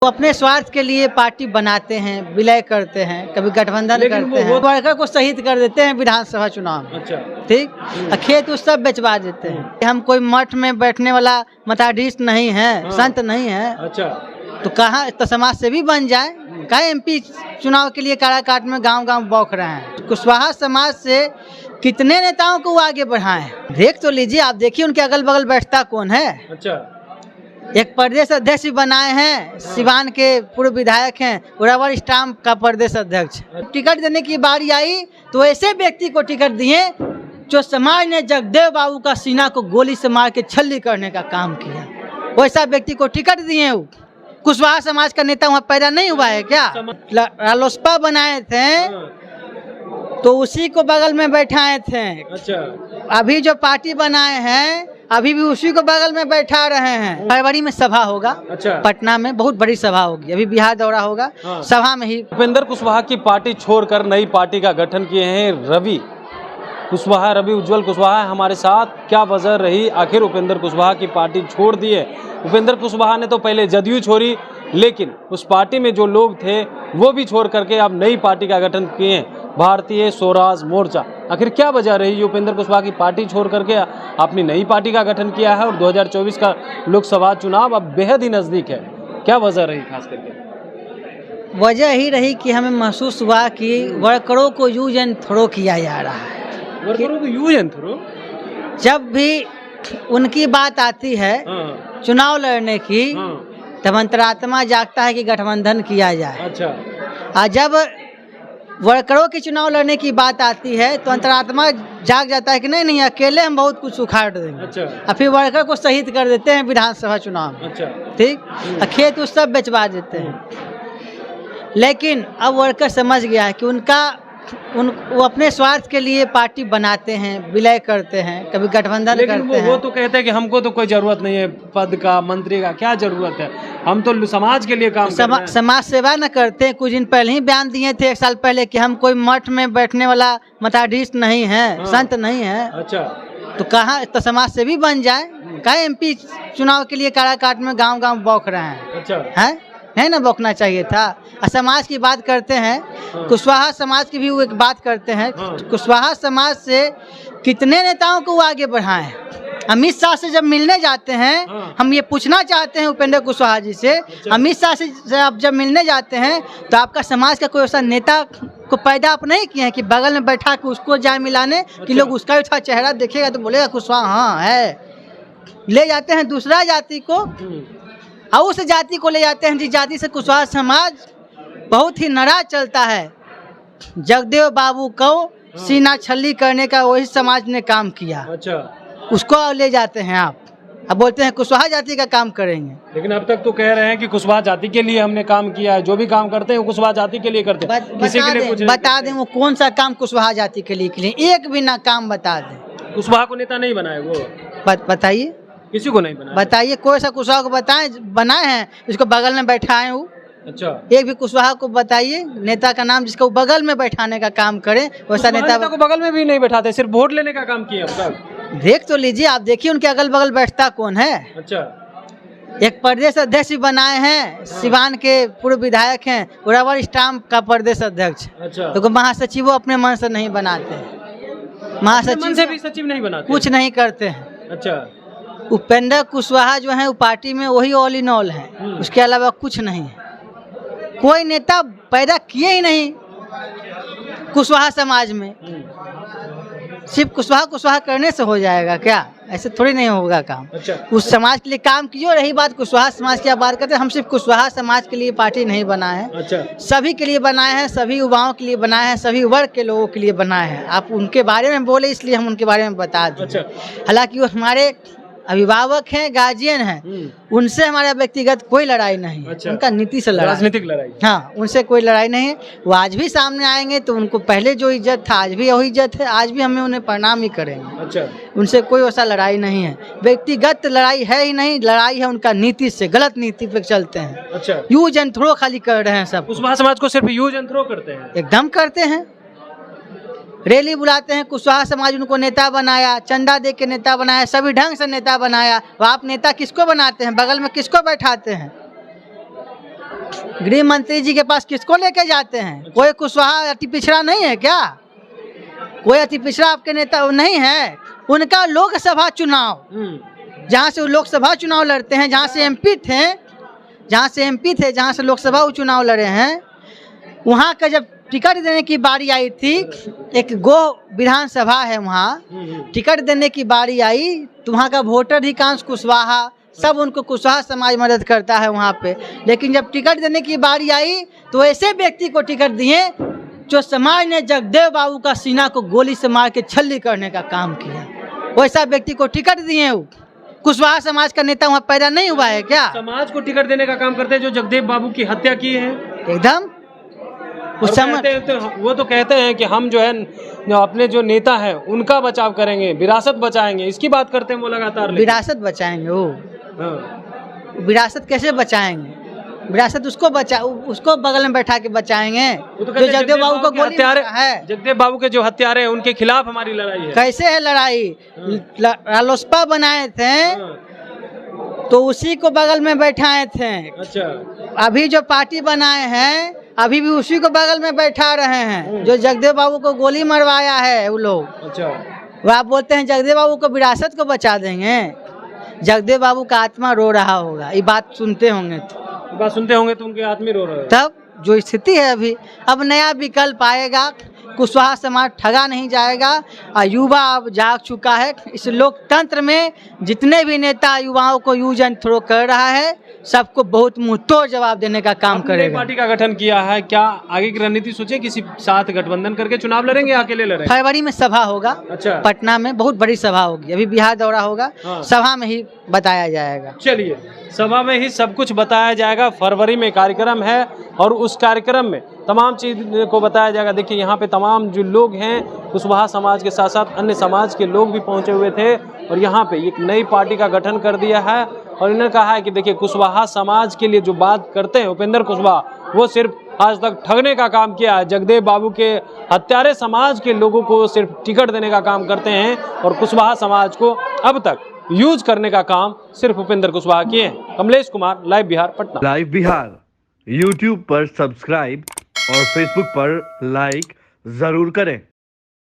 वो अपने स्वार्थ के लिए पार्टी बनाते हैं, विलय करते हैं, कभी गठबंधन करते हैं, वर्कर को शहीद कर देते हैं विधानसभा चुनाव में। अच्छा। ठीक, खेत उस सब बेचवा देते हैं। हम कोई मठ में बैठने वाला मताधीश नहीं है, संत नहीं है। अच्छा। तो कहाँ तो समाज सेवी बन जाए। कहा एमपी चुनाव के लिए काराकाट में गांव-गांव बौख रहे हैं। कुशवाहा समाज से कितने नेताओं को वो आगे बढ़ाए, देख तो लीजिए। आप देखिए उनके अगल बगल बैठता कौन है। अच्छा। एक प्रदेश अध्यक्ष भी बनाए हैं, सिवान के पूर्व विधायक हैं, रबर स्टाम्प का प्रदेश अध्यक्ष। टिकट देने की बारी आई तो ऐसे व्यक्ति को टिकट दिए जो समाज ने जगदेव बाबू का सीना को गोली से मार के छल्ली करने का काम किया। वैसा व्यक्ति को टिकट दिए। कुशवाहा समाज का नेता वहाँ पैदा नहीं हुआ है क्या? रालोसपा बनाए थे तो उसी को बगल में बैठाए थे। अच्छा। अभी जो पार्टी बनाए हैं अभी भी उसी को बगल में बैठा रहे हैं। फरवरी में सभा होगा। अच्छा। पटना में बहुत बड़ी सभा होगी। अभी बिहार दौरा होगा। सभा में ही उपेंद्र कुशवाहा की पार्टी छोड़कर नई पार्टी का गठन किए हैं रवि कुशवाहा, रवि उज्जवल कुशवाहा हमारे साथ। क्या वजह रही आखिर उपेंद्र कुशवाहा की पार्टी छोड़ दिए? उपेंद्र कुशवाहा ने तो पहले जदयू छोड़ी, लेकिन उस पार्टी में जो लोग थे वो भी छोड़ करके अब नई पार्टी का गठन किए हैं, भारतीय स्वराज मोर्चा। आखिर क्या वजह रही उपेंद्र कुशवाहा की पार्टी छोड़ करके अपनी नई पार्टी का गठन किया है? और 2024 का लोकसभा चुनाव अब बेहद ही नज़दीक है। क्या वजह रही खास करके? वजह ही रही कि हमें महसूस हुआ कि वर्करों को यूज एंड थ्रो किया जा रहा है। वर्करों को यूज एंड थ्रो? जब भी उनकी बात आती है चुनाव लड़ने की तब अंतरात्मा जागता है कि गठबंधन किया जाए। अच्छा। और जब वर्करों की चुनाव लड़ने की बात आती है तो अंतरात्मा जाग जाता है कि नहीं नहीं अकेले हम बहुत कुछ उखाड़ देंगे। अच्छा। और फिर वर्कर को शहीद कर देते हैं विधानसभा चुनाव में। अच्छा। ठीक, खेत उस सब बेचवा देते हैं। लेकिन अब वर्कर समझ गया है कि वो अपने स्वार्थ के लिए पार्टी बनाते हैं, विलय करते हैं, कभी गठबंधन करते हैं। वो तो कहते हैं कि हमको तो कोई जरूरत नहीं है पद का, मंत्री का, क्या जरूरत है, हम तो समाज के लिए काम कर रहे हैं। समाज सेवा न करते हैं। कुछ दिन पहले ही बयान दिए थे, 1 साल पहले, कि हम कोई मठ में बैठने वाला मताधीश नहीं है, संत नहीं है। अच्छा। तो कहाँ तो समाज सेवी बन जाए। कहा एमपी चुनाव के लिए काराकाट में गाँव-गाँव बौख रहे हैं। अच्छा है ना, बौखना चाहिए था। समाज की बात करते हैं, कुशवाहा समाज की भी वो एक बात करते हैं। कुशवाहा समाज से कितने नेताओं को वो आगे बढ़ाए। अमित शाह से जब मिलने जाते हैं, हम ये पूछना चाहते हैं उपेंद्र कुशवाहा जी से, अमित शाह से आप जब मिलने जाते हैं तो आपका समाज का कोई ऐसा नेता को पैदा आप नहीं किए हैं कि बगल में बैठा के उसको जाए मिलाने कि लोग उसका भी चेहरा देखेगा तो बोलेगा कुशवाहा हाँ है। ले जाते हैं दूसरा जाति को और उस जाति को ले जाते हैं जिस जाति से कुशवाहा समाज बहुत ही नाराज चलता है। जगदेव बाबू को सीना छल्ली करने का वही समाज ने काम किया। अच्छा। उसको ले जाते हैं आप, अब बोलते हैं कुशवाहा जाति का काम करेंगे। लेकिन अब तक तो कह रहे हैं कि कुशवाहा जाति के लिए हमने काम किया है, जो भी काम करते हैं वो कुशवाहा जाति के लिए करते हैं। किसी के लिए कुछ बता दें वो कौन सा काम कुशवाहा जाति के लिए, एक भी ना काम बता दें। कुशवाहा को नेता नहीं बनाए वो, बताइए किसी को नहीं बनाया। बताइए कोई सा कुशवाहा को बनाए हैं इसको बगल में बैठाए हूँ। अच्छा। एक भी कुशवाहा को बताइए नेता का नाम जिसको बगल में बैठाने का काम करे, वैसा नेता को बगल में भी नहीं बैठाते, सिर्फ वोट लेने का काम किया। देख तो लीजिए। आप देखिए उनके अगल बगल बैठता कौन है। अच्छा। एक प्रदेश अध्यक्ष भी बनाए हैं, सिवान के पूर्व विधायक हैं, रबर स्टाम्प का प्रदेश अध्यक्ष। अच्छा। तो महासचिव अपने मन से नहीं बनाते, महासचिव से भी सचिव नहीं बनाते, कुछ नहीं करते हैं। अच्छा। उपेंद्र कुशवाहा जो है वो पार्टी में वही ऑल इन ऑल है, उसके अलावा कुछ नहीं है। कोई नेता पैदा किए ही नहीं कुशवाहा समाज में। सिर्फ कुशवाहा करने से हो जाएगा क्या? ऐसे थोड़ी नहीं होगा काम। अच्छा। उस समाज के लिए काम कीजिए। रही बात कुशवाहा समाज की बात करते हैं, हम सिर्फ कुशवाहा समाज के लिए पार्टी नहीं बनाए हैं। अच्छा। सभी के लिए बनाए हैं, सभी युवाओं के लिए बनाए हैं, सभी वर्ग के लोगों के लिए बनाए हैं। आप उनके बारे में बोले इसलिए हम उनके बारे में बता दें। अच्छा। हालांकि वो हमारे अभिभावक हैं, गार्जियन हैं, उनसे हमारा व्यक्तिगत कोई लड़ाई नहीं है। अच्छा। उनका नीति से राजनीतिक लड़ाई। हाँ, उनसे कोई लड़ाई नहीं है। वो आज भी सामने आएंगे तो उनको पहले जो इज्जत था आज भी वही इज्जत है, आज भी हमें उन्हें प्रणाम ही करेंगे। अच्छा। उनसे कोई वैसा लड़ाई नहीं है, व्यक्तिगत लड़ाई है ही नहीं। लड़ाई है उनका नीति से, गलत नीति पे चलते हैं। अच्छा। यूज एंड थ्रो खाली कर रहे हैं सब। कुशवाहा समाज को सिर्फ यूज एंड थ्रो करते हैं, एकदम करते हैं। रैली बुलाते हैं, कुशवाहा समाज उनको नेता बनाया, चंदा दे के नेता बनाया, सभी ढंग से नेता बनाया। वो आप नेता किसको बनाते हैं, बगल में किसको बैठाते हैं? गृह मंत्री जी के पास किसको लेके जाते हैं? कोई कुशवाहा अति पिछड़ा नहीं है क्या? कोई अति पिछड़ा आपके नेता नहीं है? उनका लोकसभा चुनाव, जहाँ से वो लोकसभा चुनाव लड़ते हैं, जहाँ से एमपी थे, जहाँ से लोकसभा चुनाव लड़े हैं, वहाँ का जब टिकट देने की बारी आई थी, एक गो विधानसभा है वहाँ, टिकट देने की बारी आई तो वहाँ का वोटर अधिकांश कुशवाहा, सब उनको कुशवाहा समाज मदद करता है वहाँ पे। लेकिन जब टिकट देने की बारी आई तो ऐसे व्यक्ति को टिकट दिए जो समाज ने जगदेव बाबू का सीना को गोली से मार के छल्ली करने का काम किया, वैसा व्यक्ति को टिकट दिए। वो कुशवाहा समाज का नेता वहाँ पैदा नहीं हुआ है क्या? समाज को टिकट देने का काम करते हैं जो जगदेव बाबू की हत्या की है। एकदम वो तो कहते हैं कि हम जो है अपने जो नेता है उनका बचाव करेंगे, विरासत बचाएंगे, इसकी बात करते हैं वो लगातार। विरासत बचाएंगे वो? विरासत कैसे बचाएंगे? विरासत उसको बगल में बैठा के बचाएंगे तो जो जगदेव बाबू को गोली मारा है। जगदेव बाबू के जो हत्यारे हैं उनके खिलाफ हमारी लड़ाई है। कैसे है लड़ाई? रालोसपा बनाए थे तो उसी को बगल में बैठाए थे। अच्छा। अभी जो पार्टी बनाए हैं अभी भी उसी को बगल में बैठा रहे हैं जो जगदेव बाबू को गोली मरवाया है वो लोग। अच्छा। वो आप बोलते हैं जगदेव बाबू को विरासत को बचा देंगे? जगदेव बाबू का आत्मा रो रहा होगा, ये बात सुनते होंगे तो उनके आत्मा रो रहा है। तब जो स्थिति है अभी, अब नया विकल्प आएगा, कुशवाहा समाज ठगा नहीं जाएगा और युवा अब जाग चुका है। इस लोकतंत्र में जितने भी नेता युवाओं को यूज एंड थ्रो कर रहा है, सबको बहुत मुंहतोड़ जवाब देने का काम करेगा। पार्टी का गठन किया है, क्या आगे की रणनीति सोचे? किसी साथ गठबंधन करके चुनाव लड़ेंगे, अकेले लड़ेंगे? फरवरी में सभा होगा। अच्छा। पटना में बहुत बड़ी सभा होगी, अभी बिहार दौरा होगा। हाँ। सभा में ही बताया जाएगा। चलिए, सभा में ही सब कुछ बताया जाएगा। फरवरी में कार्यक्रम है और उस कार्यक्रम में तमाम चीज को बताया जाएगा। देखिए यहाँ पे तमाम जो लोग हैं कुशवाहा समाज के साथ साथ अन्य समाज के लोग भी पहुंचे हुए थे और यहाँ पे एक नई पार्टी का गठन कर दिया है और इन्होंने कहा है कि देखिए कुशवाहा समाज के लिए जो बात करते हैं उपेंद्र कुशवाहा, वो सिर्फ आज तक ठगने का काम किया है। जगदेव बाबू के हत्यारे समाज के लोगों को सिर्फ टिकट देने का काम करते हैं और कुशवाहा समाज को अब तक यूज करने का काम सिर्फ उपेंद्र कुशवाहा किए हैं। Kamlesh Kumar, live Bihar, Patna. Live Bihar YouTube पर सब्सक्राइब और फेसबुक पर लाइक जरूर करें।